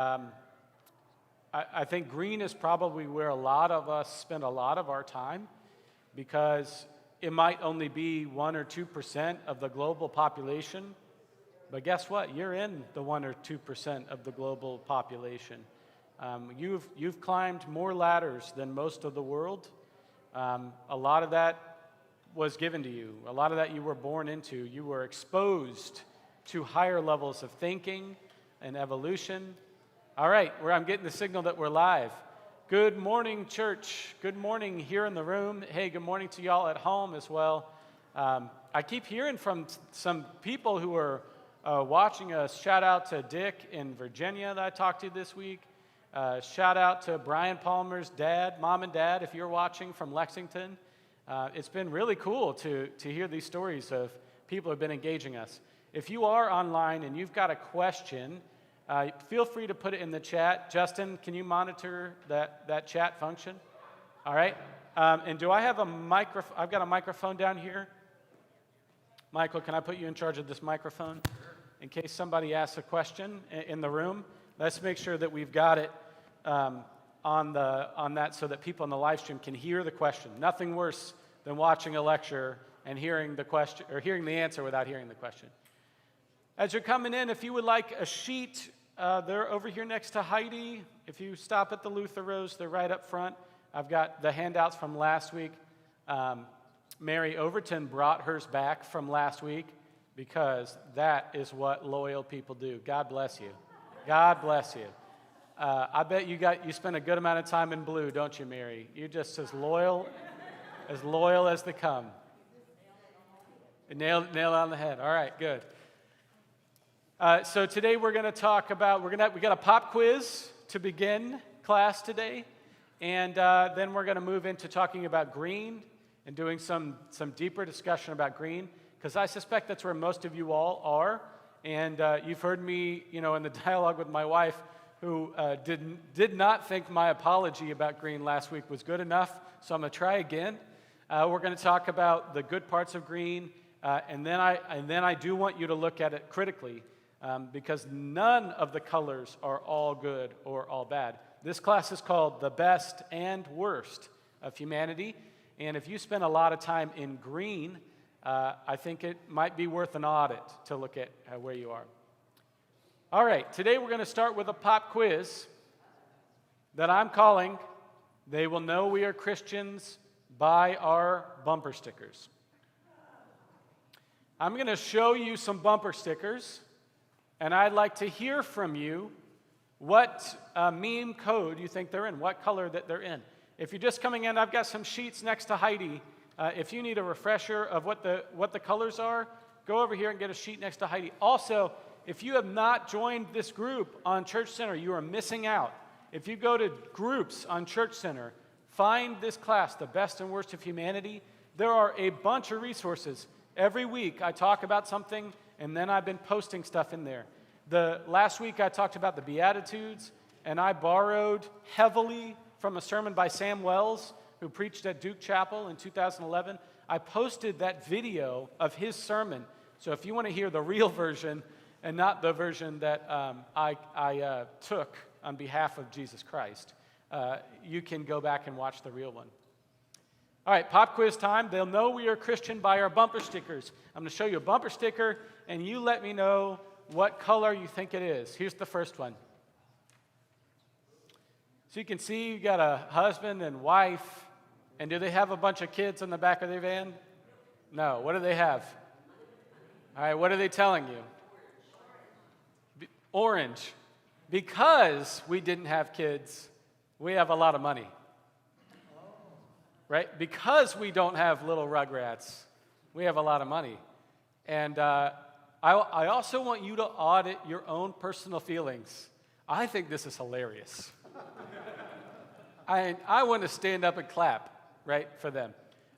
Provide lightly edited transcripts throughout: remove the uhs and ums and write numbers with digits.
I think green is probably where a lot of us spend a lot of our time because it might only be 1 or 2% of the global population. But guess what? You're in the 1 or 2% of the global population. You've climbed more ladders than most of the world. A lot of that was given to you. A lot of that you were born into. You were exposed to higher levels of thinking and evolution. All right, I'm getting the signal that we're live. Good morning, church. Good morning here in the room. Hey, good morning to y'all at home as well. I keep hearing from some people who are watching us. Shout out to Dick in Virginia that I talked to this week. Shout out to Brian Palmer's dad, mom and dad, if you're watching from Lexington. It's been really cool to hear these stories of people who have been engaging us. If you are online and you've got a question, feel free to put it in the chat. Justin, can you monitor that chat function? All right. And do I have a microphone? I've got a microphone down here. Michael, can I put you in charge of this microphone? In case somebody asks a question in the room, let's make sure that we've got it on that so that people in the live stream can hear the question. Nothing worse than watching a lecture and hearing the question or hearing the answer without hearing the question. As you're coming in, if you would like a sheet, they're over here next to Heidi. If you stop at the Luther rows, they're right up front. I've got the handouts from last week. Mary Overton brought hers back from last week because that is what loyal people do. God bless you. God bless you. I bet you spend a good amount of time in blue, don't you, Mary? You're just as loyal as they come. Nail it on the head. All right, good. So today we're going to talk about, we got a pop quiz to begin class today, and then we're going to move into talking about green and doing some deeper discussion about green, because I suspect that's where most of you all are, and you've heard me, in the dialogue with my wife, who did not think my apology about green last week was good enough, so I'm going to try again. We're going to talk about the good parts of green, and then I do want you to look at it critically. Because none of the colors are all good or all bad. This class is called The Best and Worst of Humanity, and if you spend a lot of time in green, I think it might be worth an audit to look at where you are. All right, today we're going to start with a pop quiz that I'm calling, They Will Know We Are Christians by Our Bumper Stickers. I'm going to show you some bumper stickers, and I'd like to hear from you what meme code you think they're in, what color that they're in. If you're just coming in, I've got some sheets next to Heidi. If you need a refresher of what the colors are, go over here and get a sheet next to Heidi. Also, if you have not joined this group on Church Center, you are missing out. If you go to groups on Church Center, find this class, The Best and Worst of Humanity. There are a bunch of resources. Every week I talk about something, and then I've been posting stuff in there. Last week I talked about the Beatitudes, and I borrowed heavily from a sermon by Sam Wells, who preached at Duke Chapel in 2011. I posted that video of his sermon. So if you want to hear the real version and not the version that I took on behalf of Jesus Christ, you can go back and watch the real one. All right, pop quiz time. They'll know we are Christian by our bumper stickers. I'm going to show you a bumper sticker, and you let me know what color you think it is. Here's the first one. So you can see you got a husband and wife, and do they have a bunch of kids in the back of their van? No. What do they have? All right, what are they telling you? Orange. Because we didn't have kids, we have a lot of money. Right? Because we don't have little rugrats, we have a lot of money. And I also want you to audit your own personal feelings. I think this is hilarious. I want to stand up and clap, right, for them.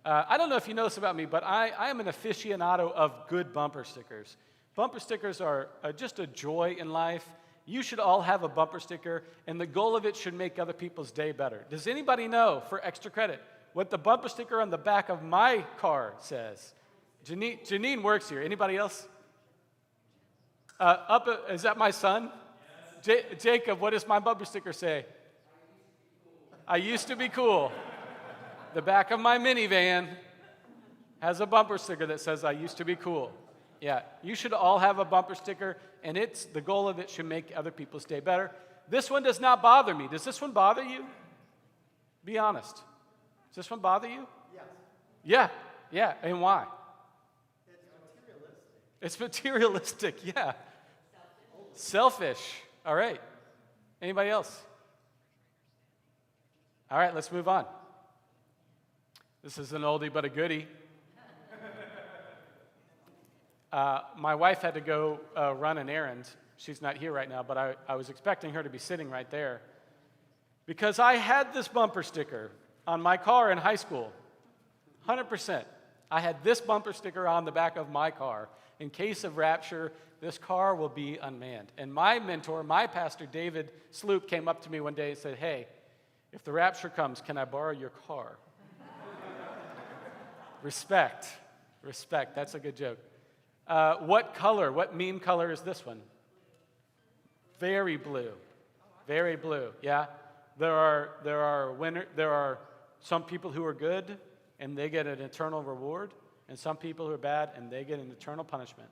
I don't know if you know this about me, but I am an aficionado of good bumper stickers. Bumper stickers are just a joy in life. You should all have a bumper sticker, and the goal of it should make other people's day better. Does anybody know, for extra credit, what the bumper sticker on the back of my car says? Janine works here. Anybody else? Is that my son? Jacob, what does my bumper sticker say? I used to be cool. The back of my minivan has a bumper sticker that says, I used to be cool. Yeah, you should all have a bumper sticker, and the goal of it should make other people's day better. This one does not bother me. Does this one bother you? Be honest. Does this one bother you? Yes. Yeah, and why? It's materialistic, yeah. Selfish. All right. Anybody else? All right, let's move on. This is an oldie but a goodie. My wife had to go run an errand. She's not here right now, but I was expecting her to be sitting right there. Because I had this bumper sticker on my car in high school. 100%. I had this bumper sticker on the back of my car. In case of rapture, this car will be unmanned. And my mentor, my pastor, David Sloop, came up to me one day and said, hey, if the rapture comes, can I borrow your car? Respect. That's a good joke. What color, what meme color is this one? Very blue. Very blue, yeah. There are some people who are good, and they get an eternal reward, and some people who are bad, and they get an eternal punishment.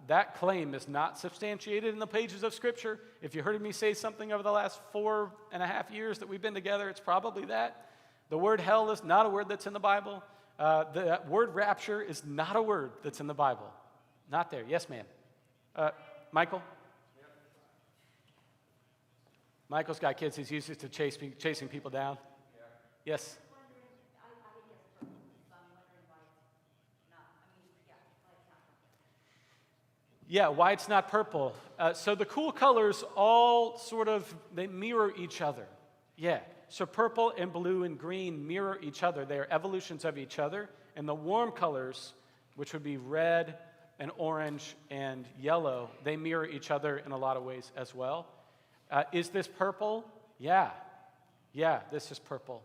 That claim is not substantiated in the pages of Scripture. If you heard me say something over the last 4.5 years that we've been together, it's probably that. The word hell is not a word that's in the Bible. The word rapture is not a word that's in the Bible. Not there. Yes, ma'am. Michael? Michael's got kids. He's used to chasing people down. Yes? Yeah, why it's not purple. So the cool colors all they mirror each other. Yeah, so purple and blue and green mirror each other. They are evolutions of each other. And the warm colors, which would be red and orange and yellow, they mirror each other in a lot of ways as well. Is this purple? Yeah, this is purple.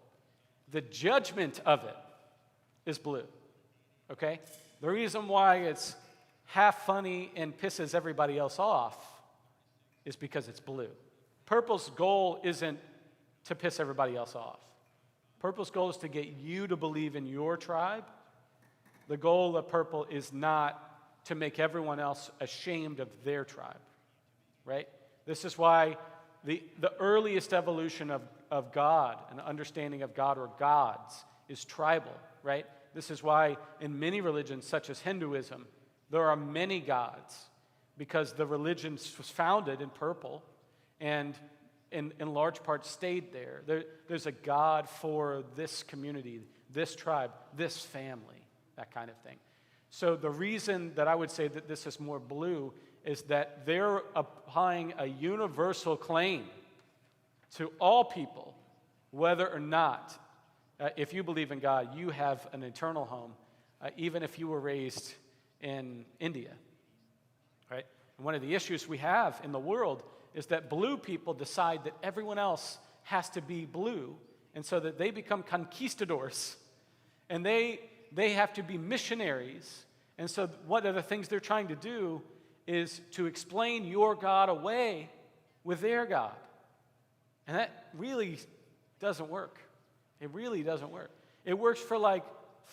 The judgment of it is blue, okay? The reason why it's half funny and pisses everybody else off is because it's blue. Purple's goal isn't to piss everybody else off. Purple's goal is to get you to believe in your tribe. The goal of purple is not to make everyone else ashamed of their tribe, right? This is why the earliest evolution of God, an understanding of God or gods, is tribal, right? This is why in many religions, such as Hinduism, there are many gods, because the religion was founded in purple and in large part stayed there. There's a God for this community, this tribe, this family, that kind of thing. So the reason that I would say that this is more blue is that they're applying a universal claim to all people, whether or not, if you believe in God, you have an eternal home, even if you were raised in India, right? And one of the issues we have in the world is that blue people decide that everyone else has to be blue, and so that they become conquistadors, and they have to be missionaries. And so one of the things they're trying to do is to explain your God away with their God. And that really doesn't work. It really doesn't work. It works for like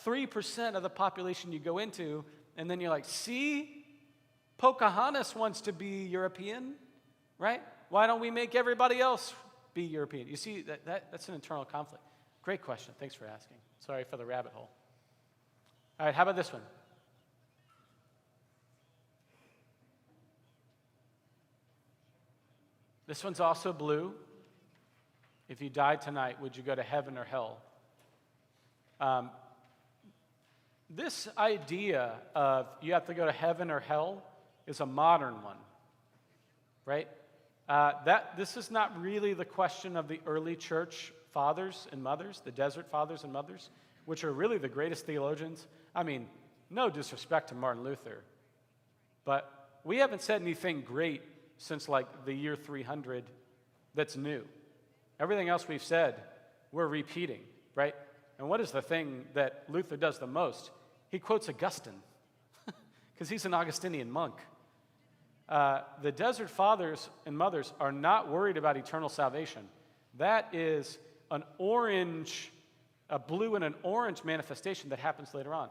3% of the population you go into, and then you're like, see, Pocahontas wants to be European, right? Why don't we make everybody else be European? You see, that's an internal conflict. Great question. Thanks for asking. Sorry for the rabbit hole. All right, how about this one? This one's also blue. If you died tonight, would you go to heaven or hell? This idea of you have to go to heaven or hell is a modern one, right? This is not really the question of the early church fathers and mothers, the desert fathers and mothers, which are really the greatest theologians. I mean, no disrespect to Martin Luther, but we haven't said anything great since like the year 300 that's new. Everything else we've said, we're repeating, right? And what is the thing that Luther does the most? He quotes Augustine, because he's an Augustinian monk. The desert fathers and mothers are not worried about eternal salvation. That is a blue and an orange manifestation that happens later on.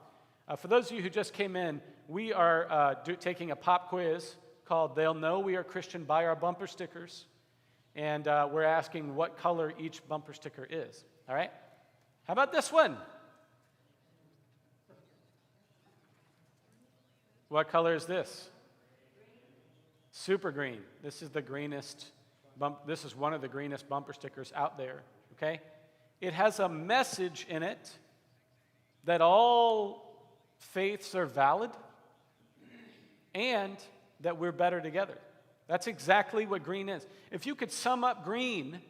For those of you who just came in, we are taking a pop quiz called They'll Know We Are Christian by Our Bumper Stickers. And we're asking what color each bumper sticker is. All right? How about this one? What color is this? Super green. This is the greenest this is one of the greenest bumper stickers out there, okay? It has a message in it that all faiths are valid and that we're better together. That's exactly what green is. If you could sum up green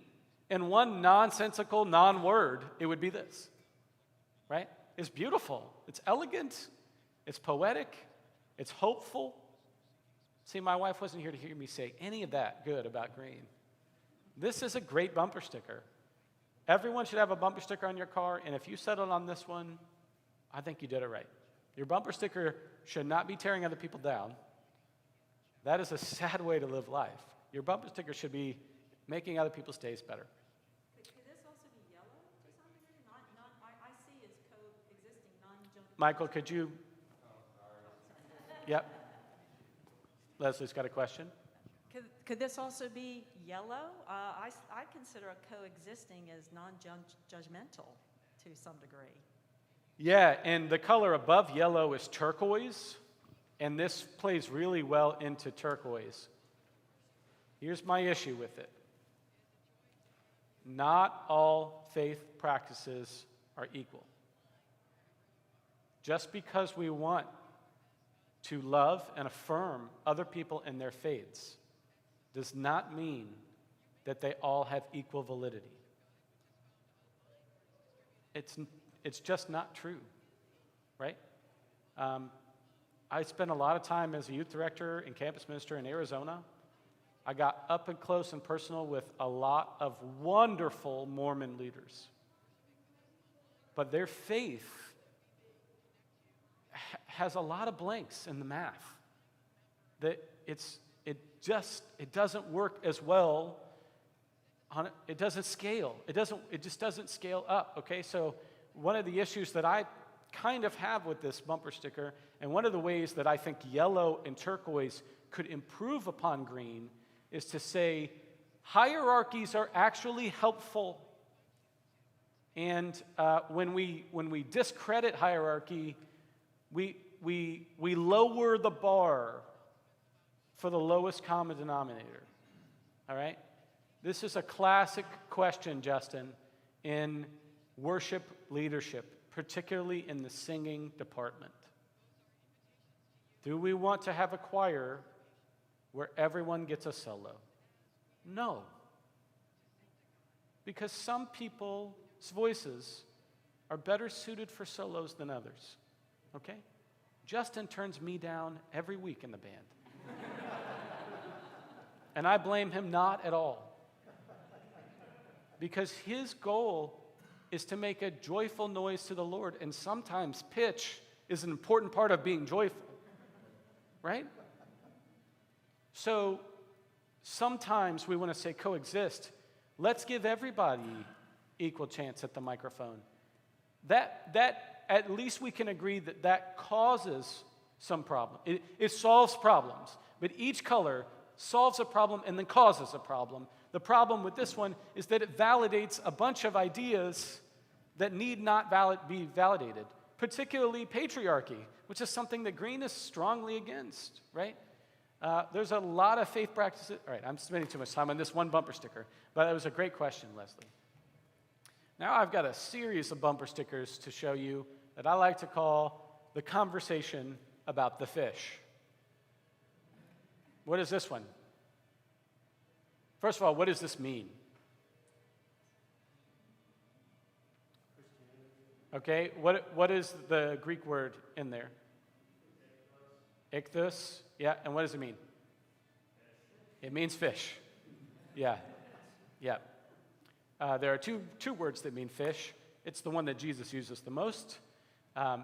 in one nonsensical non-word, it would be this, right? It's beautiful. It's elegant. It's poetic. It's hopeful. See, my wife wasn't here to hear me say any of that good about green. This is a great bumper sticker. Everyone should have a bumper sticker on your car, and if you settled on this one, I think you did it right. Your bumper sticker should not be tearing other people down. That is a sad way to live life. Your bumper sticker should be making other people's days better. Could this also be yellow to some degree? I see as coexisting, non-junk. Michael, could you? Yep. Leslie's got a question. Could this also be yellow? I consider a coexisting as non-judgmental to some degree. Yeah, and the color above yellow is turquoise, and this plays really well into turquoise. Here's my issue with it. Not all faith practices are equal. Just because we want to love and affirm other people in their faiths does not mean that they all have equal validity. It's just not true, right? I spent a lot of time as a youth director and campus minister in Arizona. I got up and close and personal with a lot of wonderful Mormon leaders. But their faith has a lot of blanks in the math. That it doesn't work as well. It doesn't scale. It just doesn't scale up. Okay, so one of the issues that I kind of have with this bumper sticker, and one of the ways that I think yellow and turquoise could improve upon green, is to say hierarchies are actually helpful. And when we discredit hierarchy, we lower the bar for the lowest common denominator. All right? This is a classic question, Justin, in worship leadership, particularly in the singing department. Do we want to have a choir where everyone gets a solo? No. Because some people's voices are better suited for solos than others. Okay? Justin turns me down every week in the band. And I blame him not at all. Because his goal is to make a joyful noise to the Lord, and sometimes pitch is an important part of being joyful. Right? So sometimes we want to say coexist. Let's give everybody equal chance at the microphone. That at least we can agree that causes some problem. It solves problems, but each color solves a problem and then causes a problem. The problem with this one is that it validates a bunch of ideas that need not be validated, particularly patriarchy, which is something that green is strongly against, right? There's a lot of faith practices. All right, I'm spending too much time on this one bumper sticker, but it was a great question, Leslie. Now I've got a series of bumper stickers to show you that I like to call the conversation about the fish. What is this one? First of all, what does this mean? Okay, what is the Greek word in there? Ichthus. Yeah, and what does it mean? It means fish. Yeah. There are two words that mean fish. It's the one that Jesus uses the most.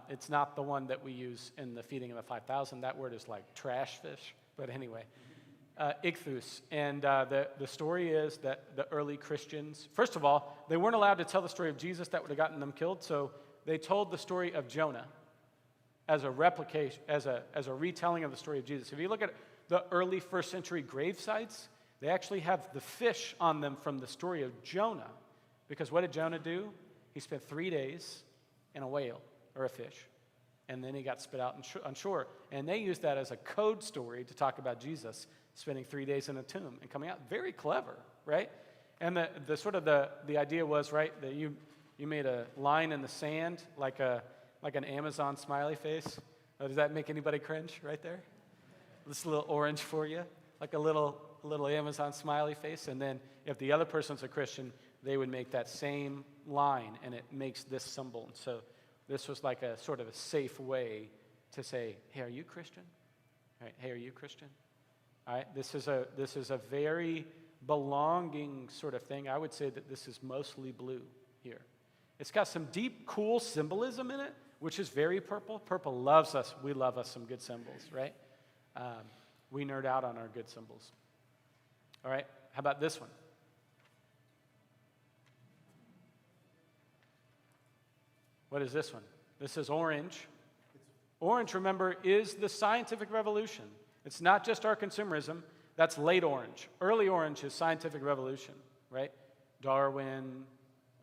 It's not the one that we use in the feeding of the 5,000. That word is like trash fish. But anyway, ichthus. And the story is that the early Christians, first of all, they weren't allowed to tell the story of Jesus. That would have gotten them killed. So they told the story of Jonah as a replication, as a retelling of the story of Jesus. If you look at the early first century grave sites, they actually have the fish on them from the story of Jonah. Because what did Jonah do? He spent 3 days in a whale or a fish. And then he got spit out on shore. And they used that as a code story to talk about Jesus spending 3 days in a tomb and coming out. Very clever, right? And the idea was, right, that you made a line in the sand like an Amazon smiley face. Oh, does that make anybody cringe right there? This little orange for you, like a little Amazon smiley face. And then if the other person's a Christian, they would make that same line, and it makes this symbol. And so this was like a sort of a safe way to say, hey, are you Christian? All right, hey, are you Christian? All right, this is a very belonging sort of thing. I would say that this is mostly blue here. It's got some deep, cool symbolism in it, which is very purple. Purple loves us. We love us some good symbols, right? We nerd out on our good symbols. All right, how about this one? What is this one? This is orange. Orange, remember, is the scientific revolution. It's not just our consumerism. That's late orange. Early orange is scientific revolution, right? Darwin,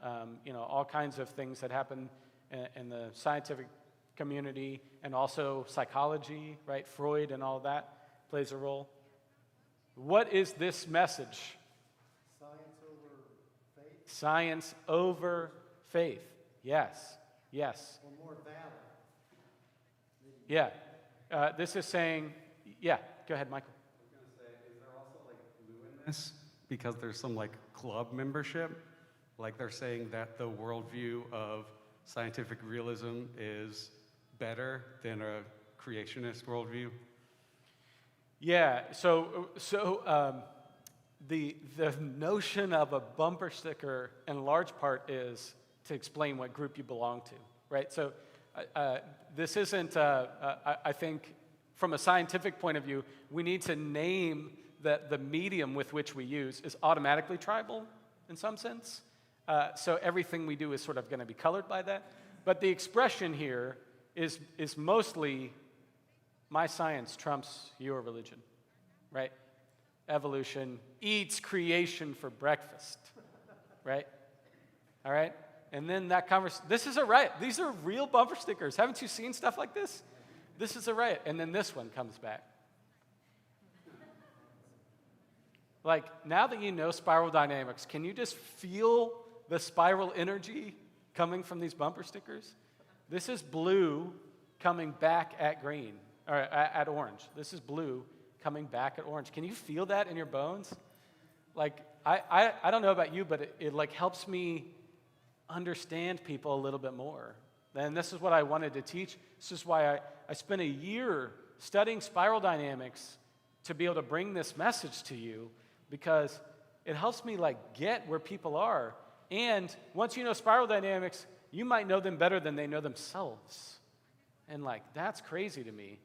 all kinds of things that happen in the scientific community, and also psychology, right? Freud and all that plays a role. What is this message? Science over faith? Science over faith. Yes. Or more valid? Yeah. This is saying, yeah, go ahead, Michael. I was going to say, is there also like blue in this? Because there's some like club membership. Like they're saying that the worldview of scientific realism is better than a creationist worldview. Yeah, so the notion of a bumper sticker in large part is to explain what group you belong to, right? So this isn't, I think, from a scientific point of view, we need to name that the medium with which we use is automatically tribal in some sense. So everything we do is sort of going to be colored by that. But the expression here is mostly my science trumps your religion, right? Evolution eats creation for breakfast, right? All right? And then that conversation, this is a riot. These are real bumper stickers. Haven't you seen stuff like this? This is a riot. And then this one comes back. Like, now that you know spiral dynamics, can you just feel the spiral energy coming from these bumper stickers? This is blue coming back at green, or at orange. This is blue coming back at orange. Can you feel that in your bones? Like, I don't know about you, but it like helps me understand people a little bit more. And this is what I wanted to teach. This is why I spent a year studying spiral dynamics to be able to bring this message to you, because it helps me like get where people are. And once you know spiral dynamics, you might know them better than they know themselves. And like, that's crazy to me.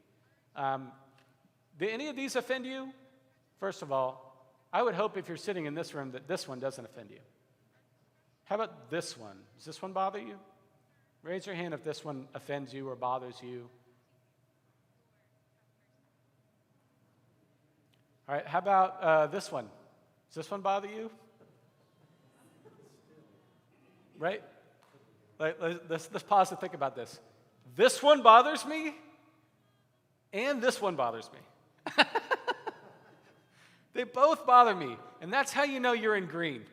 Did any of these offend you? First of all, I would hope if you're sitting in this room that this one doesn't offend you. How about this one? Does this one bother you? Raise your hand if this one offends you or bothers you. All right, how about this one? Does this one bother you? Right? Let's pause to think about this. This one bothers me, and this one bothers me. They both bother me, and that's how you know you're in green.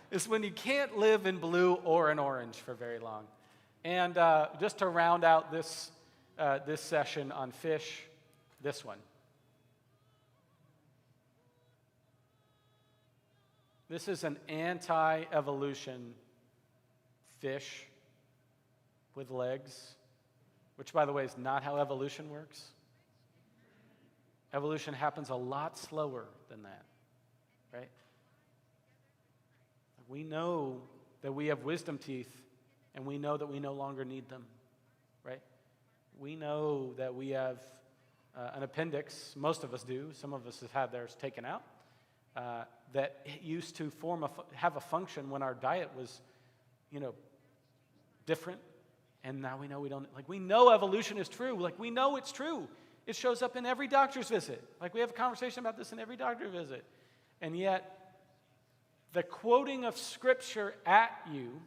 Is when you can't live in blue or in orange for very long. And just to round out this session on fish, this one. This is an anti-evolution fish with legs, which, by the way, is not how evolution works. Evolution happens a lot slower than that, right? We know that we have wisdom teeth, and we know that we no longer need them, right? We know that we have an appendix. Most of us do. Some of us have had theirs taken out. That used to have a function when our diet was, different. And now we know we don't. Like, we know evolution is true. Like, we know it's true. It shows up in every doctor's visit. Like, we have a conversation about this in every doctor visit. And yet, the quoting of Scripture at you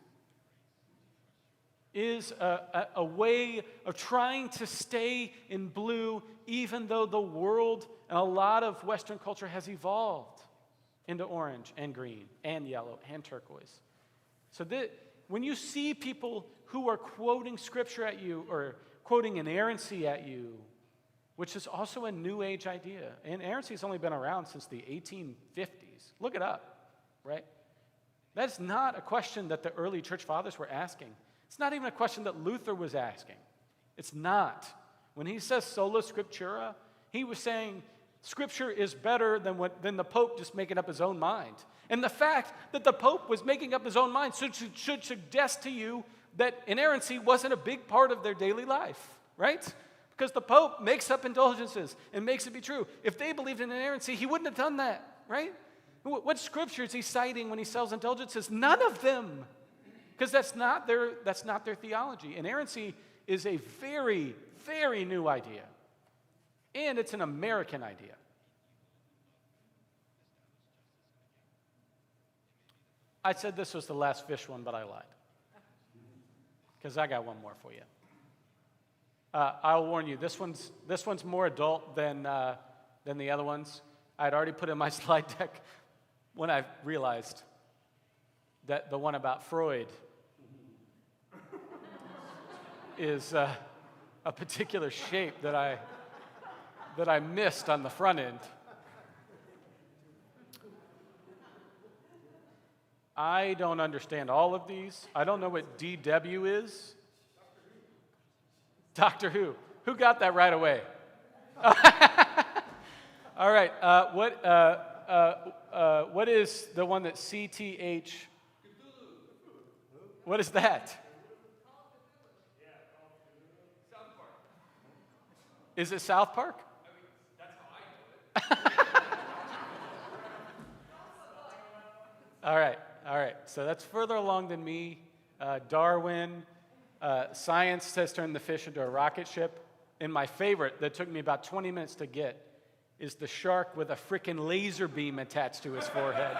is a way of trying to stay in blue, even though the world and a lot of Western culture has evolved into orange and green and yellow and turquoise. So when you see people who are quoting Scripture at you or quoting inerrancy at you, which is also a New Age idea, and inerrancy has only been around since the 1850s. Look it up, right? That's not a question that the early church fathers were asking. It's not even a question that Luther was asking. It's not. When he says sola scriptura, he was saying Scripture is better than the Pope just making up his own mind. And the fact that the Pope was making up his own mind should suggest to you that inerrancy wasn't a big part of their daily life, right? Because the Pope makes up indulgences and makes it be true. If they believed in inerrancy, he wouldn't have done that, right? What scripture is he citing when he sells indulgences? None of them. Because that's not their theology. Inerrancy is a very, very new idea. And it's an American idea. I said this was the last fish one, but I lied. Because I got one more for you. I'll warn you, this one's more adult than the other ones. I'd already put in my slide deck when I realized that the one about Freud is a particular shape that I missed on the front end. I don't understand all of these. I don't know what DW is. Doctor Who. Who got that right away? All right. What is the one that CTH? What is that? Is it South Park? That's how I do it. All right. So that's further along than me. Darwin. Science has turned the fish into a rocket ship. And my favorite, that took me about 20 minutes to get, is the shark with a frickin' laser beam attached to his forehead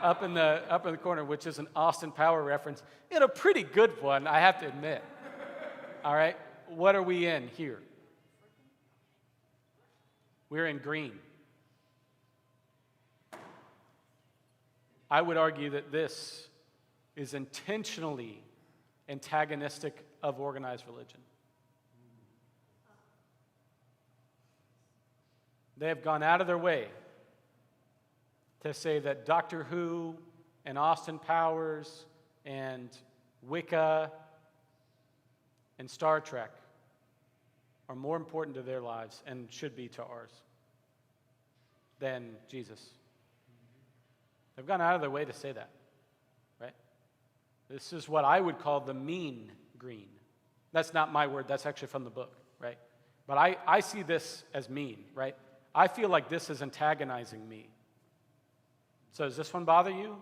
up in the corner, which is an Austin Power reference, and a pretty good one, I have to admit. All right, what are we in here? We're in green. I would argue that this is intentionally antagonistic of organized religion. They have gone out of their way to say that Doctor Who and Austin Powers and Wicca and Star Trek are more important to their lives and should be to ours than Jesus. They've gone out of their way to say that, right? This is what I would call the mean green. That's not my word, that's actually from the book, right? But I see this as mean, right? I feel like this is antagonizing me. So does this one bother you?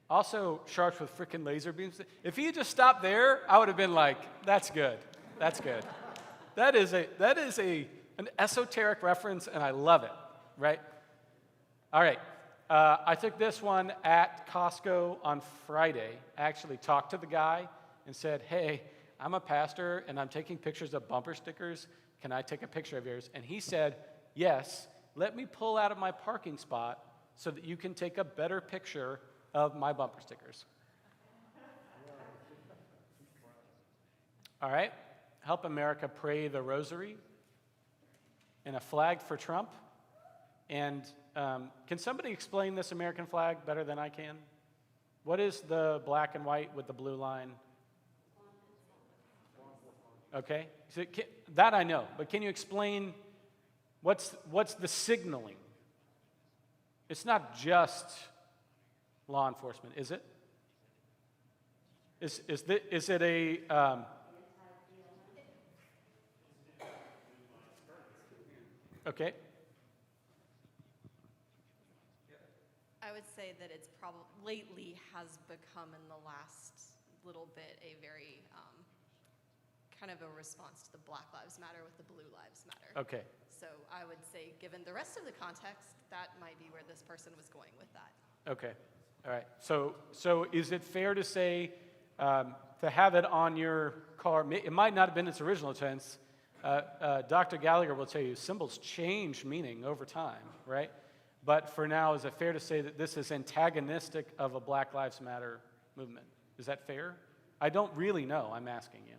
Also, sharks with freaking laser beams. If he had just stopped there, I would have been like, that's good. That's good. That is an esoteric reference, and I love it, right? All right. I took this one at Costco on Friday. I actually talked to the guy and said, hey, I'm a pastor, and I'm taking pictures of bumper stickers. Can I take a picture of yours? And he said, yes, let me pull out of my parking spot so that you can take a better picture of my bumper stickers. All right, help America pray the rosary and a flag for Trump. And can somebody explain this American flag better than I can? What is the black and white with the blue line? Okay, so that I know, but can you explain what's the signaling? It's not just law enforcement, is it? Is it a Okay. I would say that it's probably lately has become in the last little bit a very kind of a response to the Black Lives Matter with the Blue Lives Matter. Okay. So I would say, given the rest of the context, that might be where this person was going with that. Okay. All right. So is it fair to say to have it on your car? It might not have been its original tense. Dr. Gallagher will tell you symbols change meaning over time, right? But for now, is it fair to say that this is antagonistic of a Black Lives Matter movement? Is that fair? I don't really know. I'm asking you,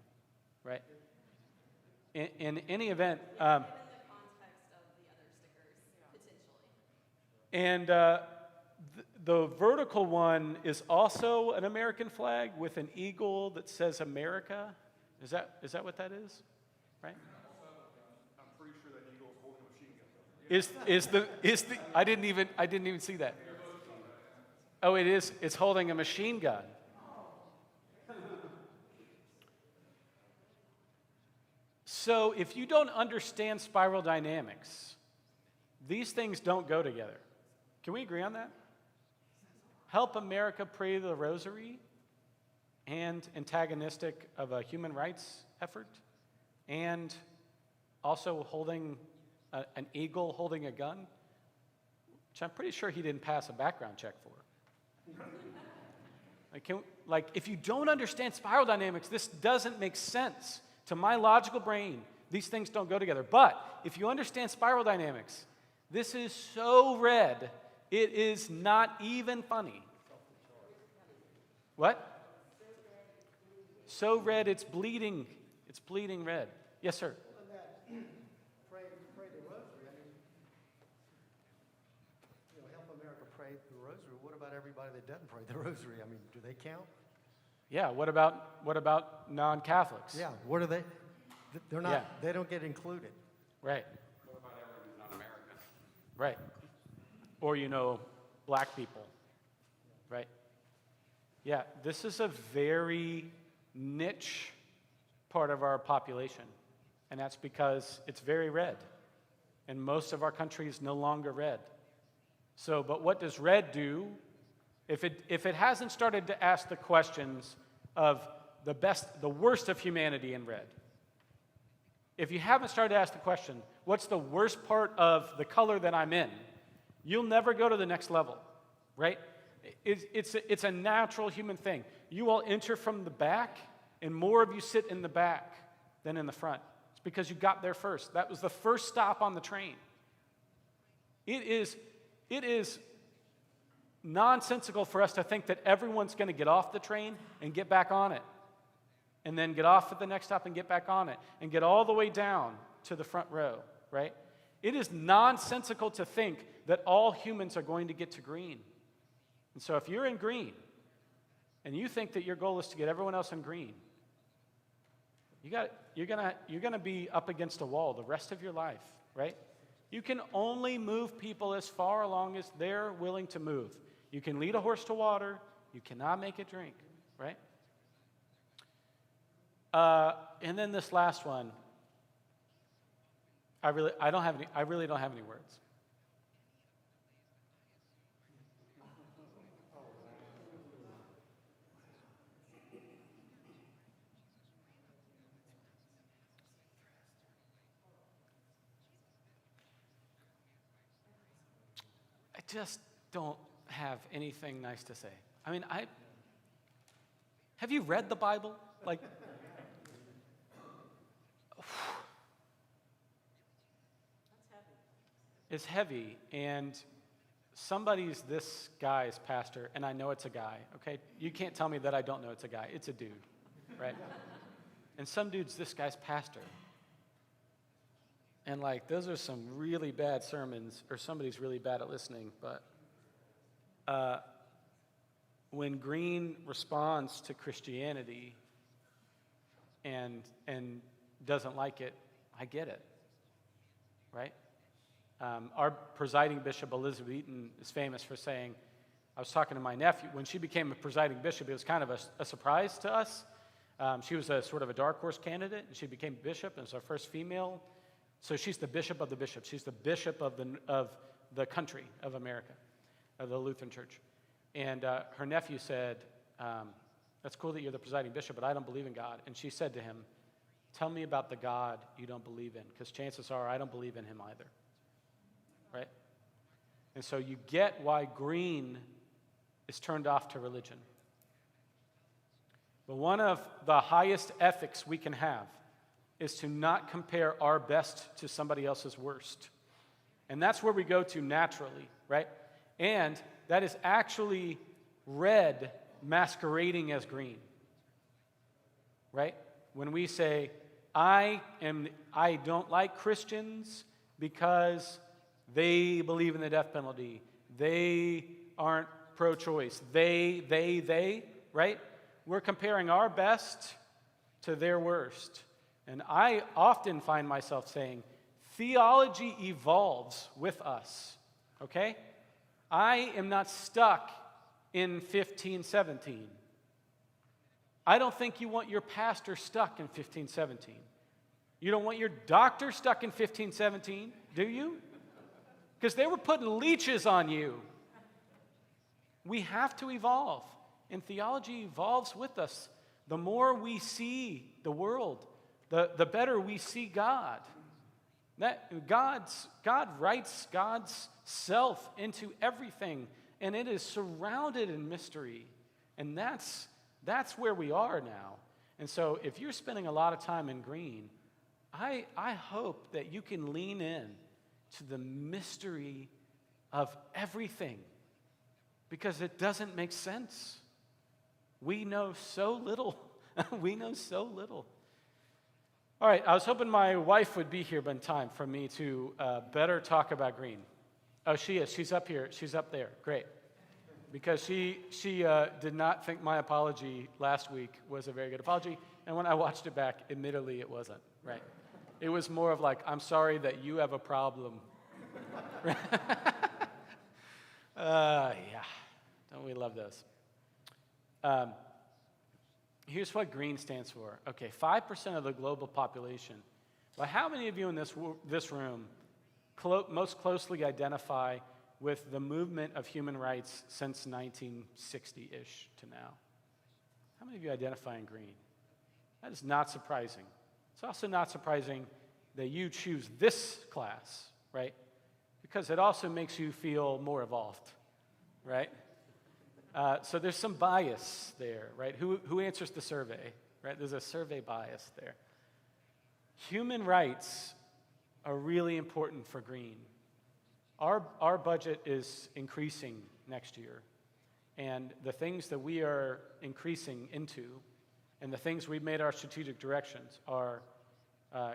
right? In any event, Given the context of the other stickers, potentially. and the vertical one is also an American flag with an eagle that says America. Is that what that is? Right? I'm pretty sure that eagle is holding a machine gun. Is the I didn't even see that. Oh, it is. It's holding a machine gun. So if you don't understand spiral dynamics, these things don't go together. Can we agree on that? Help America pray the rosary and antagonistic of a human rights effort, and also holding an eagle holding a gun, which I'm pretty sure he didn't pass a background check for. If you don't understand spiral dynamics, this doesn't make sense. To my logical brain, these things don't go together. But if you understand spiral dynamics, this is so red, it is not even funny. What? So red, it's bleeding. It's bleeding red. Yes, sir. Well, then that pray the rosary, I mean, help America pray the rosary. What about everybody that doesn't pray the rosary? I mean, do they count? Yeah, what about non-Catholics? Yeah, what are they? They're not, Yeah. they don't get included. Right, What about everyone who's not American? right. Or, black people, right? Yeah, this is a very niche part of our population, and that's because it's very red, and most of our country is no longer red. So, but what does red do? If it hasn't started to ask the questions of the worst of humanity in red, if you haven't started to ask the question, what's the worst part of the color that I'm in, you'll never go to the next level, right? It's a natural human thing. You all enter from the back, and more of you sit in the back than in the front. It's because you got there first. That was the first stop on the train. It is nonsensical for us to think that everyone's going to get off the train and get back on it, and then get off at the next stop and get back on it, and get all the way down to the front row, right? It is nonsensical to think that all humans are going to get to green. And so if you're in green, and you think that your goal is to get everyone else in green, you're gonna be up against a wall the rest of your life, right? You can only move people as far along as they're willing to move. You can lead a horse to water. You cannot make it drink, right? And then this last one, I really don't have any words. I just don't have anything nice to say. I mean, have you read the Bible? Like, it's heavy, and somebody's this guy's pastor, and I know it's a guy, okay? You can't tell me that I don't know it's a guy. It's a dude, right? And some dude's this guy's pastor. And those are some really bad sermons, or somebody's really bad at listening, but when Green responds to Christianity and doesn't like it, I get it, right? Our presiding bishop, Elizabeth Eaton, is famous for saying, I was talking to my nephew, when she became a presiding bishop, it was kind of a surprise to us. She was a sort of a dark horse candidate, and she became bishop, and was our first female So she's the bishop of the bishops. She's the bishop of the country of America, of the Lutheran Church. And her nephew said, that's cool that you're the presiding bishop, but I don't believe in God. And she said to him, tell me about the God you don't believe in, because chances are I don't believe in him either. Right? And so you get why green is turned off to religion. But one of the highest ethics we can have is to not compare our best to somebody else's worst. And that's where we go to naturally, right? And that is actually red masquerading as green, right? When we say, I don't like Christians because they believe in the death penalty, they aren't pro-choice, they, right? We're comparing our best to their worst. And I often find myself saying, theology evolves with us, okay? I am not stuck in 1517. I don't think you want your pastor stuck in 1517. You don't want your doctor stuck in 1517, do you? Because they were putting leeches on you. We have to evolve, and theology evolves with us. The more we see the world, the better we see God. God writes God's self into everything, and it is surrounded in mystery. And that's where we are now. And so if you're spending a lot of time in green, I hope that you can lean in to the mystery of everything, because it doesn't make sense. We know so little. We know so little. All right, I was hoping my wife would be here in time for me to better talk about green. Oh, she is. She's up here. She's up there. Great. Because she did not think my apology last week was a very good apology. And when I watched it back, admittedly, it wasn't. Right. It was more of like, I'm sorry that you have a problem. Yeah. Don't we love those? Here's what green stands for. Okay, 5% of the global population. But how many of you in this room most closely identify with the movement of human rights since 1960-ish to now? How many of you identify in green? That is not surprising. It's also not surprising that you choose this class, right? Because it also makes you feel more evolved, right? So there's some bias there, right? Who answers the survey, right? There's a survey bias there. Human rights are really important for green. Our budget is increasing next year, and the things that we are increasing into, and the things we've made our strategic directions are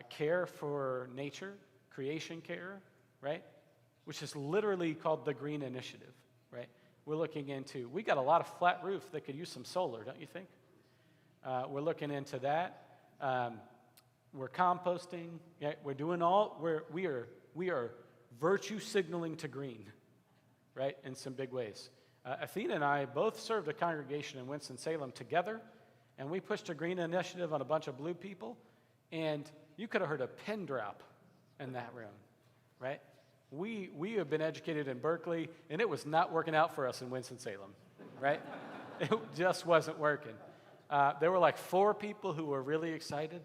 care for nature, creation care, right? Which is literally called the Green Initiative, right? We're looking into, we got a lot of flat roof that could use some solar, don't you think? We're looking into that. We're composting. Yeah, we're doing we are virtue signaling to green, right? In some big ways. Athena and I both served a congregation in Winston-Salem together, and we pushed a green initiative on a bunch of blue people, and you could have heard a pin drop in that room, right? We have been educated in Berkeley, and it was not working out for us in Winston-Salem, right? It just wasn't working. There were like 4 people who were really excited,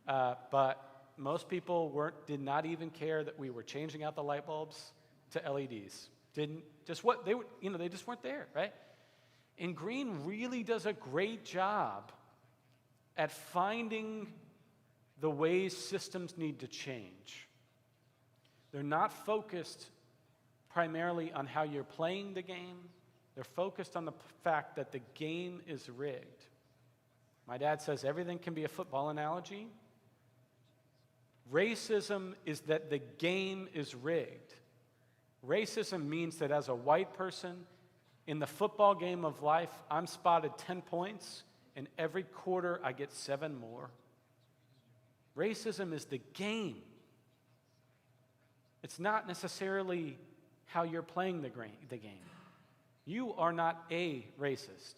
but most people did not even care that we were changing out the light bulbs to LEDs. They just weren't there, right? And green really does a great job at finding the ways systems need to change. They're not focused primarily on how you're playing the game. They're focused on the fact that the game is rigged. My dad says everything can be a football analogy. Racism is that the game is rigged. Racism means that as a white person, in the football game of life, I'm spotted 10 points, and every quarter I get 7 more. Racism is the game. It's not necessarily how you're playing the game. You are not a racist.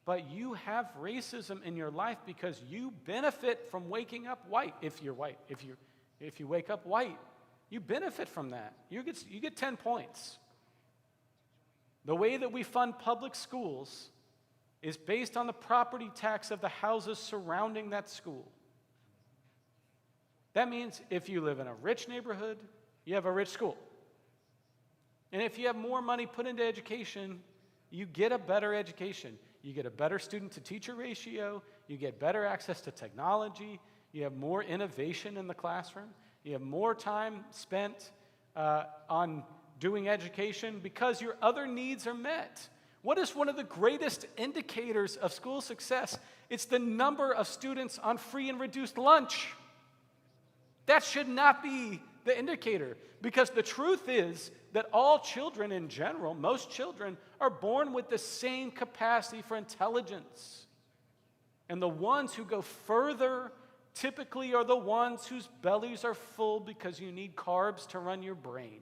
But you have racism in your life because you benefit from waking up white, if you're white. If if you wake up white, you benefit from that. You get 10 points. The way that we fund public schools is based on the property tax of the houses surrounding that school. That means if you live in a rich neighborhood, you have a rich school. And if you have more money put into education, you get a better education. You get a better student-to-teacher ratio. You get better access to technology. You have more innovation in the classroom. You have more time spent on doing education because your other needs are met. What is one of the greatest indicators of school success? It's the number of students on free and reduced lunch. That should not be the indicator, because the truth is that all children in general, most children, are born with the same capacity for intelligence. And the ones who go further typically are the ones whose bellies are full because you need carbs to run your brain.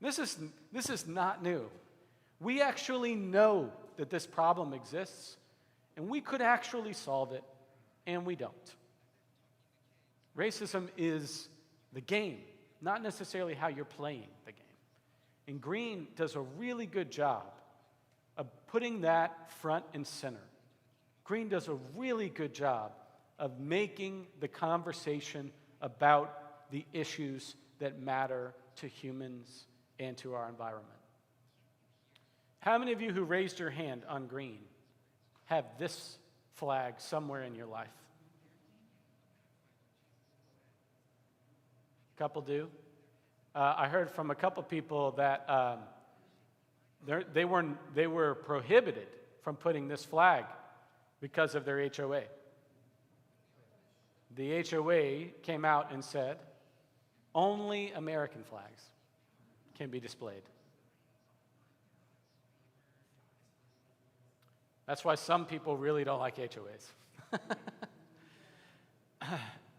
This is not new. We actually know that this problem exists, and we could actually solve it, and we don't. Racism is the game, not necessarily how you're playing the game. And Green does a really good job of putting that front and center. Green does a really good job of making the conversation about the issues that matter to humans and to our environment. How many of you who raised your hand on Green have this flag somewhere in your life? A couple do. I heard from a couple people that they were prohibited from putting this flag because of their HOA. The HOA came out and said, only American flags can be displayed. That's why some people really don't like HOAs.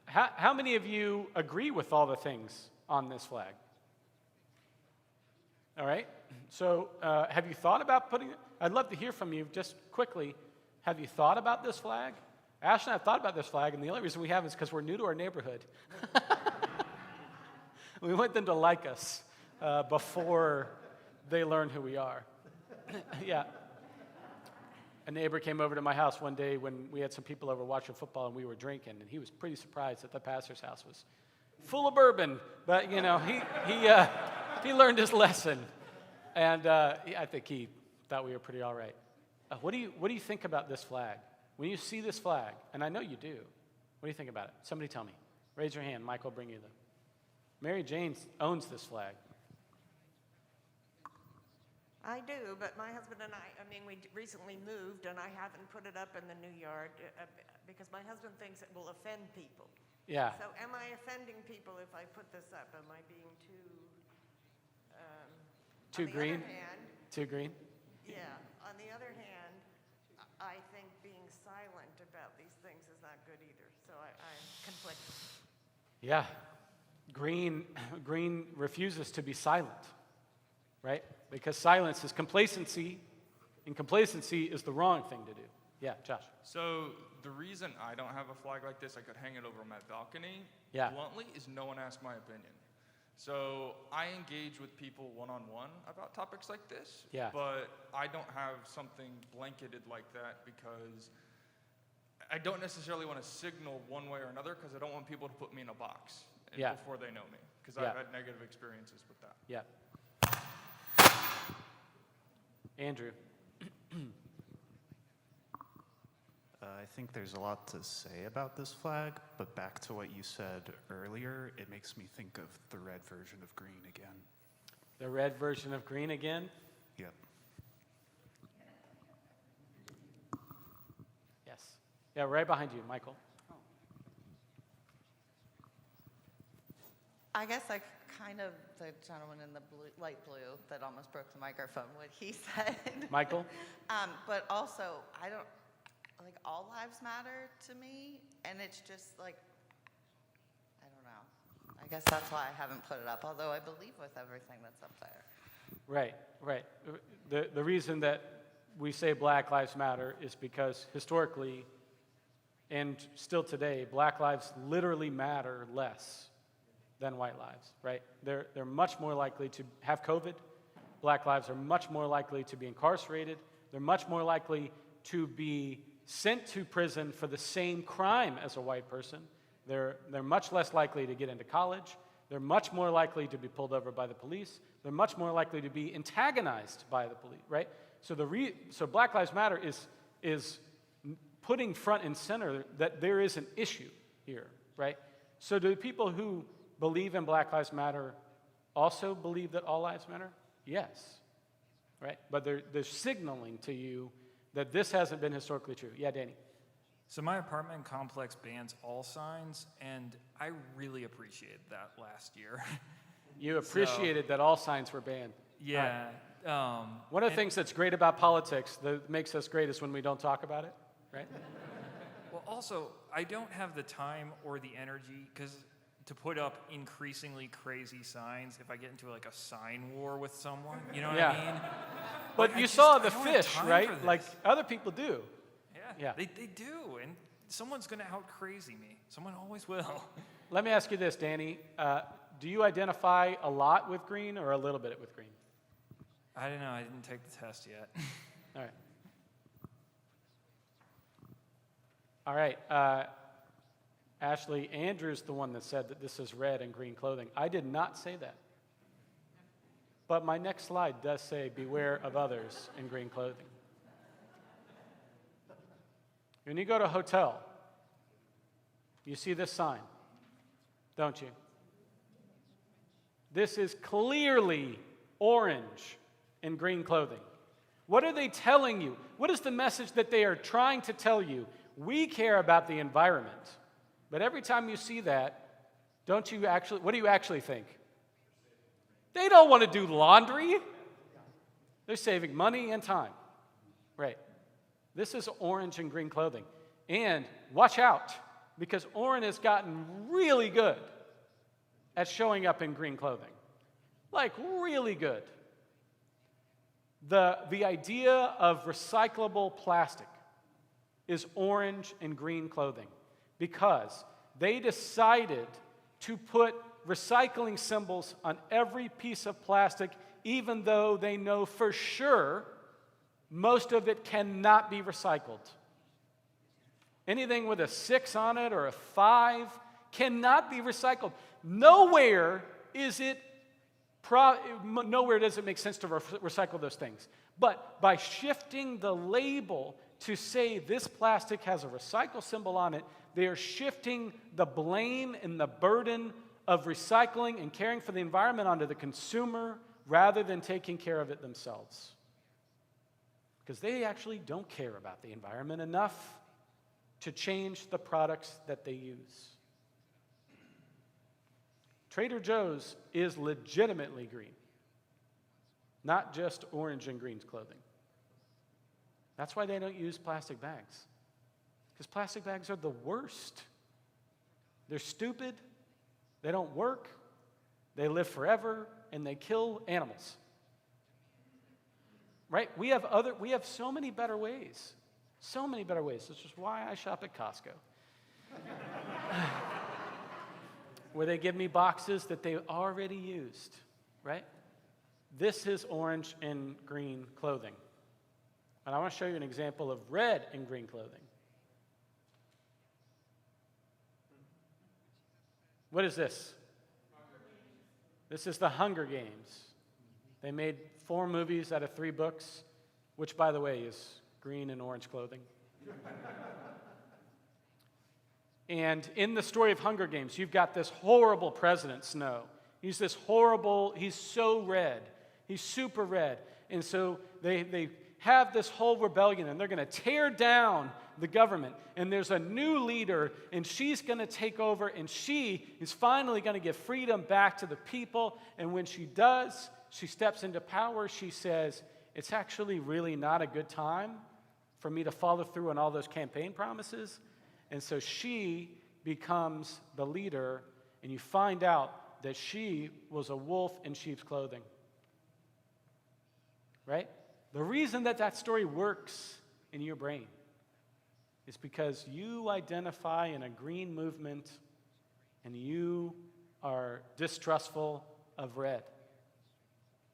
How many of you agree with all the things on this flag? All right. So have you thought about putting it? I'd love to hear from you just quickly. Have you thought about this flag? Ash and I have thought about this flag, and the only reason we have is because we're new to our neighborhood. We want them to like us before they learn who we are. Yeah. A neighbor came over to my house one day when we had some people over watching football and we were drinking, and he was pretty surprised that the pastor's house was full of bourbon. But, you know, he learned his lesson, and I think he thought we were pretty all right. What do you think about this flag? When you see this flag, and I know you do, what do you think about it? Somebody tell me. Raise your hand. Mike will bring you the. Mary Jane owns this flag. I do, but my husband and I mean, we recently moved, and I haven't put it up in the new yard because my husband thinks it will offend people. Yeah. So am I offending people if I put this up? Am I being too... Too green? On the other hand, Too green? yeah. On the other hand, I think being silent about these things is not good either. So I'm conflicted. Yeah. Green refuses to be silent, right? Because silence is complacency, and complacency is the wrong thing to do. Yeah, Josh. So the reason I don't have a flag like this, I could hang it over my balcony, Yeah. bluntly, is no one asked my opinion. So I engage with people one-on-one about topics like this, Yeah. but I don't have something blanketed like that because I don't necessarily want to signal one way or another because I don't want people to put me in a box Yeah. before they know me, because Yeah. I've had negative experiences with that. Yeah. Andrew. I think there's a lot to say about this flag, but back to what you said earlier, it makes me think of the red version of green again. The red version of green again? Yep. Yes. Yeah, right behind you, Michael. I guess I kind of, the gentleman in the blue, light blue that almost broke the microphone, what he said. Michael? But also, I don't, like, all lives matter to me, and it's just like, I don't know. I guess that's why I haven't put it up, although I believe with everything that's up there. Right, right. The reason that we say Black Lives Matter is because historically, And still today, black lives literally matter less than white lives, right? They're much more likely to have COVID. Black lives are much more likely to be incarcerated. They're much more likely to be sent to prison for the same crime as a white person. They're much less likely to get into college. They're much more likely to be pulled over by the police. They're much more likely to be antagonized by the police, right? So Black Lives Matter is putting front and center that there is an issue here, right? So do people who believe in Black Lives Matter also believe that all lives matter? Yes, right? But they're signaling to you that this hasn't been historically true. Yeah, Danny. So my apartment complex bans all signs, and I really appreciated that last year. You appreciated that all signs were banned. Yeah. One of the things that's great about politics that makes us great is when we don't talk about it, right? Well, also, I don't have the time or the energy to put up increasingly crazy signs if I get into like a sign war with someone. You know what I mean? But Like, you saw the I don't have fish, time for right? this. Like other people do. Yeah. They do, and someone's going to out crazy me. Someone always will. Let me ask you this, Danny. Do you identify a lot with green or a little bit with green? I don't know. I didn't take the test yet. All right. All right. Ashley, Andrew's the one that said that this is red and green clothing. I did not say that. But my next slide does say, beware of others in green clothing. When you go to a hotel, you see this sign, don't you? This is clearly orange and green clothing. What are they telling you? What is the message that they are trying to tell you? We care about the environment. But every time you see that, what do you actually think? They don't want to do laundry. They're saving money and time. Right. This is orange and green clothing. And watch out, because Oren has gotten really good at showing up in green clothing. Like, really good. The idea of recyclable plastic is orange and green clothing because they decided to put recycling symbols on every piece of plastic, even though they know for sure most of it cannot be recycled. Anything with a 6 on it or a 5 cannot be recycled. Nowhere does it make sense to recycle those things. But by shifting the label to say this plastic has a recycle symbol on it, they are shifting the blame and the burden of recycling and caring for the environment onto the consumer rather than taking care of it themselves. Because they actually don't care about the environment enough to change the products that they use. Trader Joe's is legitimately green, not just orange and green clothing. That's why they don't use plastic bags, because plastic bags are the worst. They're stupid, they don't work, they live forever, and they kill animals. Right? We have so many better ways. So many better ways. This is why I shop at Costco. Where they give me boxes that they already used, right? This is orange and green clothing. And I want to show you an example of red and green clothing. What is this? This is the Hunger Games. They made 4 movies out of 3 books, which, by the way, is green and orange clothing. And in the story of Hunger Games, you've got this horrible President Snow. He's so red. He's super red. And so they have this whole rebellion, and they're going to tear down the government. And there's a new leader, and she's going to take over, and she is finally going to give freedom back to the people. And when she does, she steps into power. She says, it's actually really not a good time for me to follow through on all those campaign promises. And so she becomes the leader, and you find out that she was a wolf in sheep's clothing. Right? The reason that story works in your brain is because you identify in a green movement and you are distrustful of red.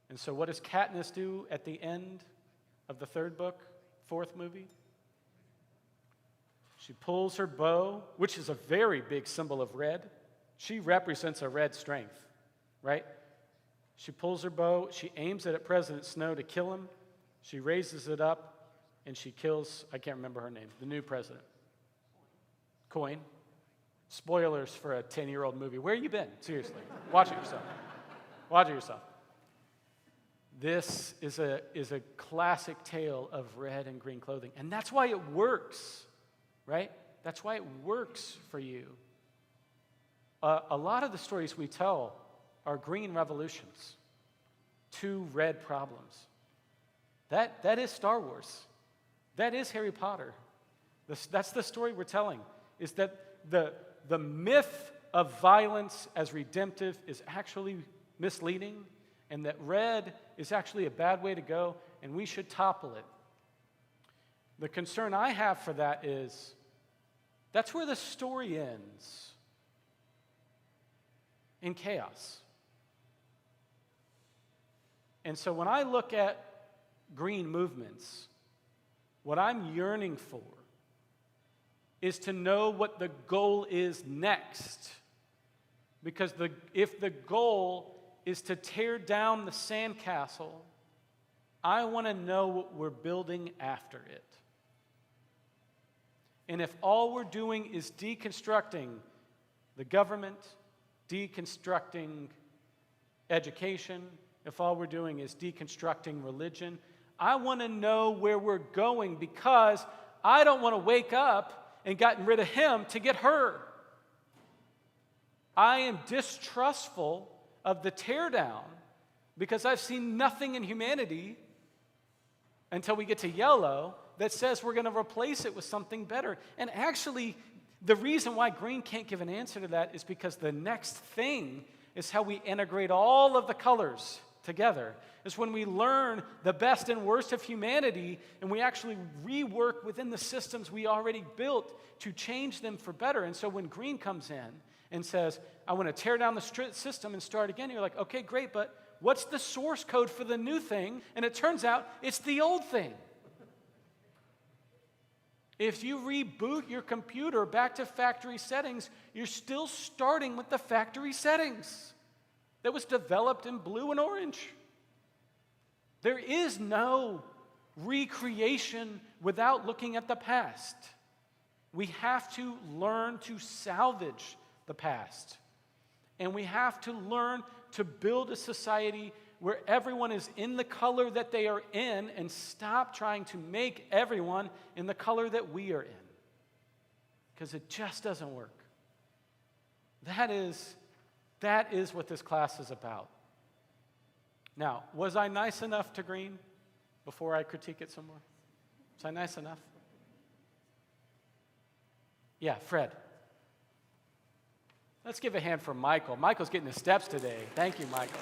And so what does Katniss do at the end of the third book, fourth movie? She pulls her bow, which is a very big symbol of red. She represents a red strength, right? She pulls her bow, she aims it at President Snow to kill him. She raises it up, and she kills, I can't remember her name, the new president. Coin. Spoilers for a 10-year-old movie. Where you been? Seriously. Watch it yourself. Watch it yourself. This is a classic tale of red and green clothing. And that's why it works, right? That's why it works for you. A lot of the stories we tell are green revolutions to red problems. That is Star Wars. That is Harry Potter. That's the story we're telling, is that the myth of violence as redemptive is actually misleading, and that red is actually a bad way to go, and we should topple it. The concern I have for that is that's where the story ends, in chaos. And so when I look at green movements, what I'm yearning for is to know what the goal is next. Because if the goal is to tear down the sandcastle, I want to know what we're building after it. And if all we're doing is deconstructing the government, deconstructing education, if all we're doing is deconstructing religion, I want to know where we're going, because I don't want to wake up and gotten rid of him to get her. I am distrustful of the teardown because I've seen nothing in humanity until we get to yellow that says we're going to replace it with something better. And actually, the reason why green can't give an answer to that is because the next thing is how we integrate all of the colors together. Is when we learn the best and worst of humanity and we actually rework within the systems we already built to change them for better. And so when green comes in and says, I want to tear down the system and start again, you're like, okay, great, but what's the source code for the new thing? And it turns out it's the old thing. If you reboot your computer back to factory settings, you're still starting with the factory settings that was developed in blue and orange. There is no recreation without looking at the past. We have to learn to salvage the past. And we have to learn to build a society where everyone is in the color that they are in and stop trying to make everyone in the color that we are in. Because it just doesn't work. That is what this class is about. Now, was I nice enough to green before I critique it some more? Was I nice enough? Yeah, Fred. Let's give a hand for Michael. Michael's getting the steps today. Thank you, Michael.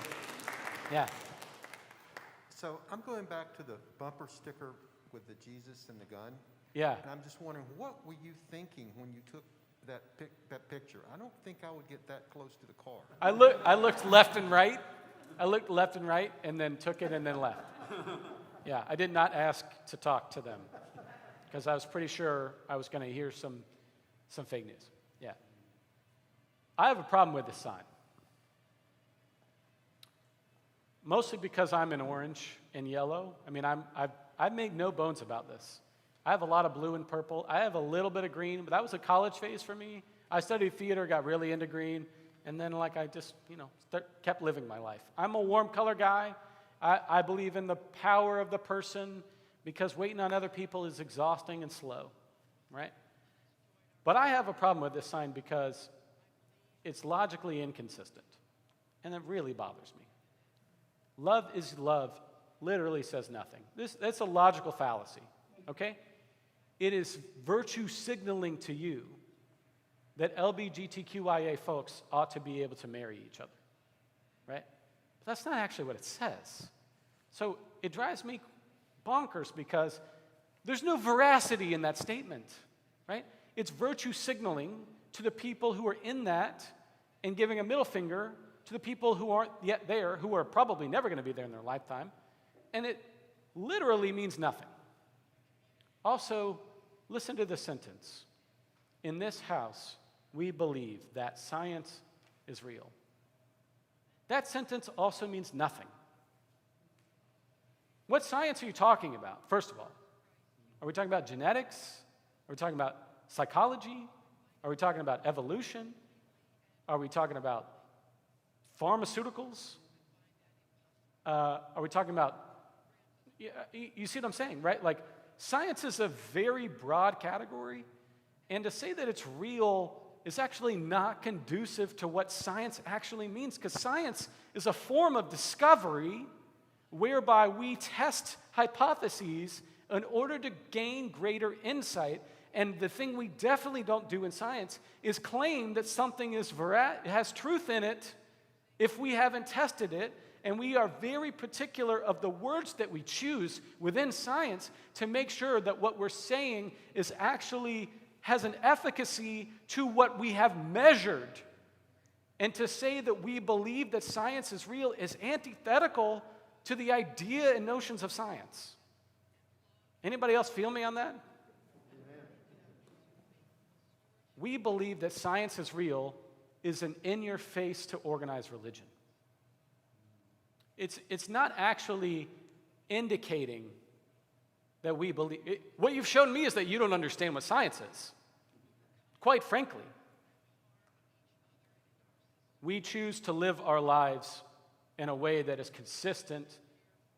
Yeah. So I'm going back to the bumper sticker with the Jesus and the gun. Yeah. And I'm just wondering, what were you thinking when you took that picture? I don't think I would get that close to the car. I looked left and right. I looked left and right and then took it and then left. Yeah, I did not ask to talk to them because I was pretty sure I was going to hear some fake news. Yeah. I have a problem with this sign. Mostly because I'm in orange and yellow. I mean, I've made no bones about this. I have a lot of blue and purple. I have a little bit of green, but that was a college phase for me. I studied theater, got really into green, and then I just, kept living my life. I'm a warm color guy. I believe in the power of the person because waiting on other people is exhausting and slow, right? But I have a problem with this sign because it's logically inconsistent, and it really bothers me. Love is love literally says nothing. That's a logical fallacy, okay? It is virtue signaling to you that LGBTQIA folks ought to be able to marry each other, right? But that's not actually what it says. So it drives me bonkers because there's no veracity in that statement. right? It's virtue signaling to the people who are in that and giving a middle finger to the people who aren't yet there, who are probably never going to be there in their lifetime. And it literally means nothing. Also, listen to this sentence. In this house, we believe that science is real. That sentence also means nothing. What science are you talking about, first of all? Are we talking about genetics? Are we talking about psychology? Are we talking about evolution? Are we talking about pharmaceuticals? Are we talking about, you see what I'm saying, right? Like, science is a very broad category, and to say that it's real is actually not conducive to what science actually means, because science is a form of discovery whereby we test hypotheses in order to gain greater insight. And the thing we definitely don't do in science is claim that something has truth in it if we haven't tested it. And we are very particular of the words that we choose within science to make sure that what we're saying is actually has an efficacy to what we have measured. And to say that we believe that science is real is antithetical to the idea and notions of science. Anybody else feel me on that? We believe that science is real is an in-your-face to organized religion. It's not actually indicating that we believe. What you've shown me is that you don't understand what science is. Quite frankly. We choose to live our lives in a way that is consistent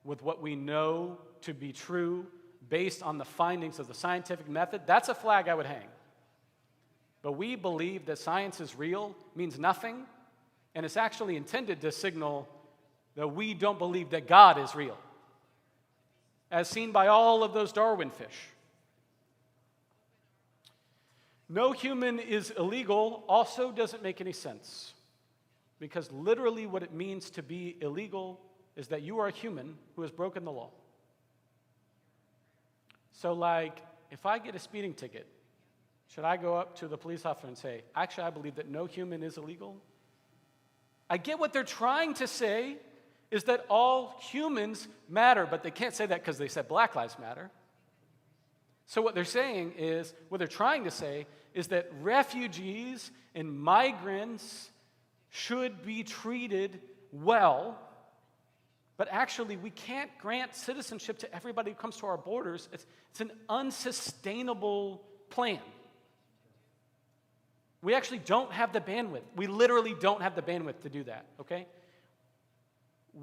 with what we know to be true based on the findings of the scientific method. That's a flag I would hang. But we believe that science is real means nothing, and it's actually intended to signal that we don't believe that God is real, as seen by all of those Darwin fish. No human is illegal also doesn't make any sense, because literally what it means to be illegal is that you are a human who has broken the law. So, like, if I get a speeding ticket, should I go up to the police officer and say, actually, I believe that no human is illegal? I get what they're trying to say is that all humans matter, but they can't say that because they said Black Lives Matter. So what they're trying to say is that refugees and migrants should be treated well, but actually we can't grant citizenship to everybody who comes to our borders. It's an unsustainable plan. We actually don't have the bandwidth. We literally don't have the bandwidth to do that, okay?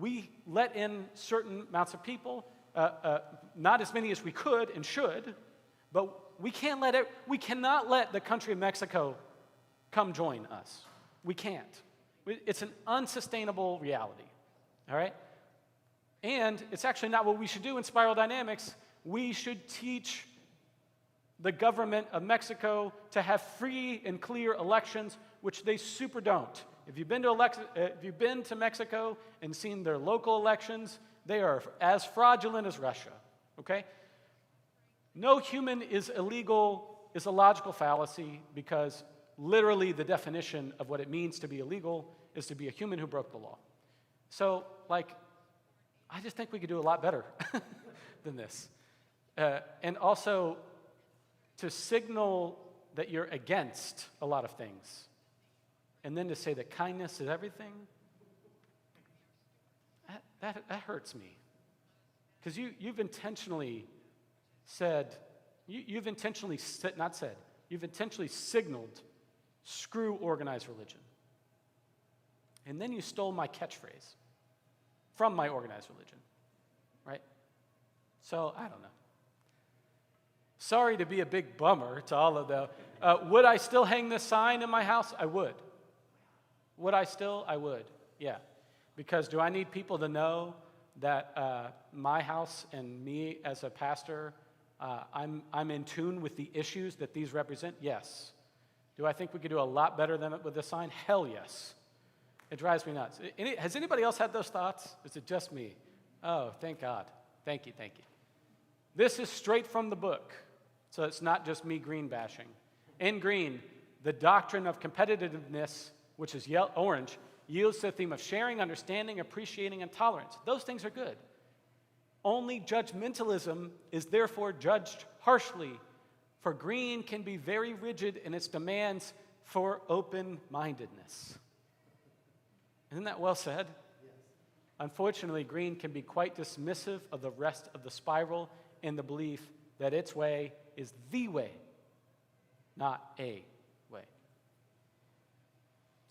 We let in certain amounts of people, not as many as we could and should, but we cannot let the country of Mexico come join us. We can't. It's an unsustainable reality, all right? And it's actually not what we should do in spiral dynamics. We should teach the government of Mexico to have free and clear elections, which they super don't. If you've been to Mexico and seen their local elections, they are as fraudulent as Russia, okay? No human is illegal is a logical fallacy because literally the definition of what it means to be illegal is to be a human who broke the law. So, I just think we could do a lot better than this. And also, to signal that you're against a lot of things, and then to say that kindness is everything, that hurts me. Because you've intentionally you've intentionally signaled, screw organized religion. And then you stole my catchphrase from my organized religion, right? So, I don't know. Sorry to be a big bummer to all of them. Would I still hang this sign in my house? I would. Would I still? I would, yeah. Because do I need people to know that my house and me as a pastor, I'm in tune with the issues that these represent? Yes. Do I think we could do a lot better than with this sign? Hell yes. It drives me nuts. Has anybody else had those thoughts? Is it just me? Oh, thank God. Thank you. This is straight from the book. So it's not just me green bashing. In green, the doctrine of competitiveness, which is orange, yields to the theme of sharing, understanding, appreciating, and tolerance. Those things are good. Only judgmentalism is therefore judged harshly, for green can be very rigid in its demands for open-mindedness. Isn't that well said? Yes. Unfortunately, green can be quite dismissive of the rest of the spiral in the belief that its way is the way, not a way.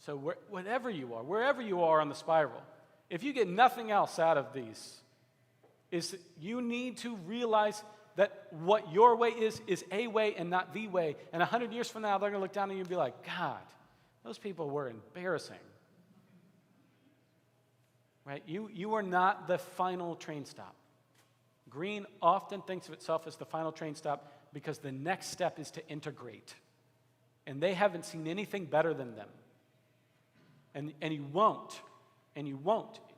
So wherever you are on the spiral, if you get nothing else out of these, is you need to realize that what your way is a way and not the way. And 100 years from now, they're going to look down on you and be like, God, those people were embarrassing. Right? You are not the final train stop. Green often thinks of itself as the final train stop because the next step is to integrate. And they haven't seen anything better than them. And you won't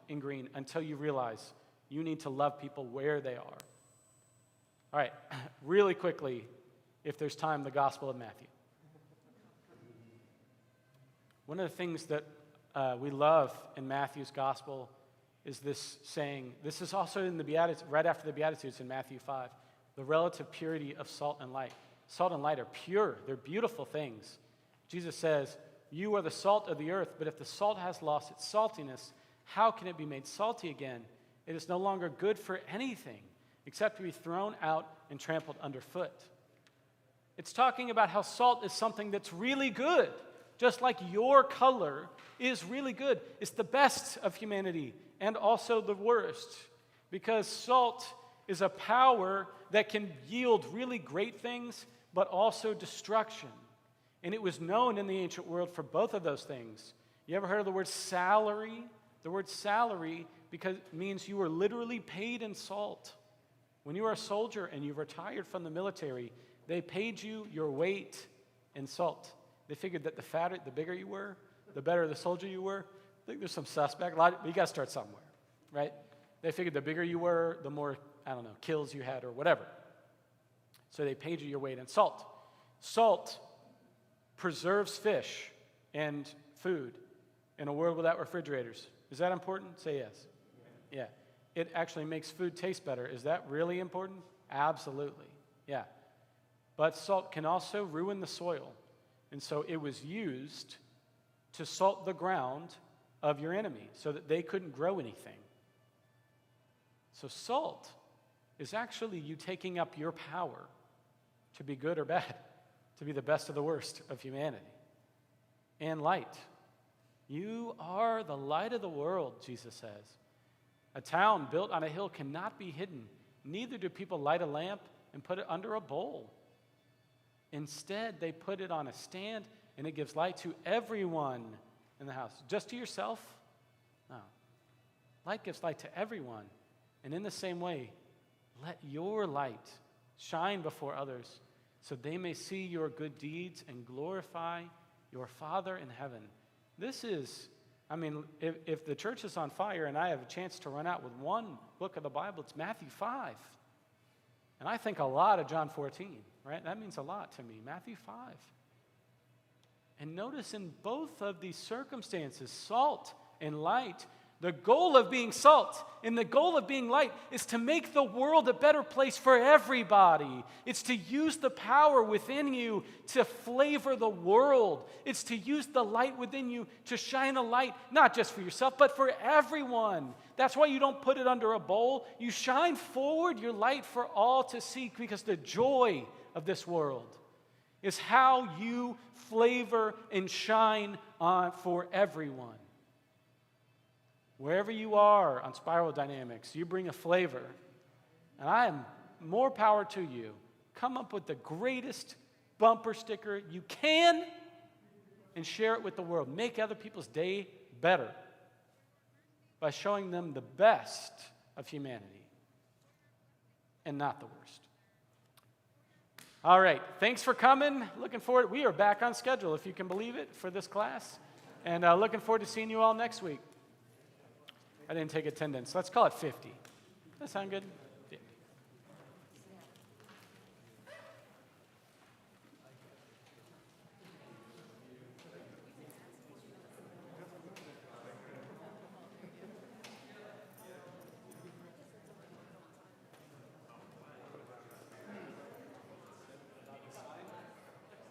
in green until you realize you need to love people where they are. All right, really quickly, if there's time, the Gospel of Matthew. One of the things that we love in Matthew's Gospel is this saying. This is also in the Beatitudes, right after the Beatitudes in Matthew 5, the relative purity of salt and light. Salt and light are pure. They're beautiful things. Jesus says, you are the salt of the earth, but if the salt has lost its saltiness, how can it be made salty again? It is no longer good for anything except to be thrown out and trampled underfoot. It's talking about how salt is something that's really good, just like your color is really good. It's the best of humanity and also the worst, because salt is a power that can yield really great things, but also destruction. And it was known in the ancient world for both of those things. You ever heard of the word salary? The word salary because it means you were literally paid in salt. When you were a soldier and you retired from the military, they paid you your weight in salt. They figured that the fatter, the bigger you were, the better the soldier you were. I think there's some suspect. But you got to start somewhere, right? They figured the bigger you were, the more, kills you had or whatever. So they paid you your weight in salt. Salt preserves fish and food in a world without refrigerators. Is that important? Say yes. Yeah. It actually makes food taste better. Is that really important? Absolutely. Yeah. But salt can also ruin the soil. And so it was used to salt the ground of your enemy so that they couldn't grow anything. So salt is actually you taking up your power to be good or bad, to be the best or the worst of humanity. And light. You are the light of the world, Jesus says. A town built on a hill cannot be hidden. Neither do people light a lamp and put it under a bowl. Instead, they put it on a stand, and it gives light to everyone in the house. Just to yourself? No. Light gives light to everyone. And in the same way, let your light shine before others so they may see your good deeds and glorify your Father in heaven. This is, if the church is on fire and I have a chance to run out with one book of the Bible, it's Matthew 5. And I think a lot of John 14, right? That means a lot to me. Matthew 5. And notice in both of these circumstances, salt and light, the goal of being salt and the goal of being light is to make the world a better place for everybody. It's to use the power within you to flavor the world. It's to use the light within you to shine a light, not just for yourself, but for everyone. That's why you don't put it under a bowl. You shine forward your light for all to see, because the joy of this world is how you flavor and shine on for everyone. Wherever you are on spiral dynamics, you bring a flavor. And I am more power to you. Come up with the greatest bumper sticker you can and share it with the world. Make other people's day better by showing them the best of humanity and not the worst. All right, thanks for coming. Looking forward. We are back on schedule, if you can believe it, for this class. And looking forward to seeing you all next week. I didn't take attendance. Let's call it 50. Does that sound good?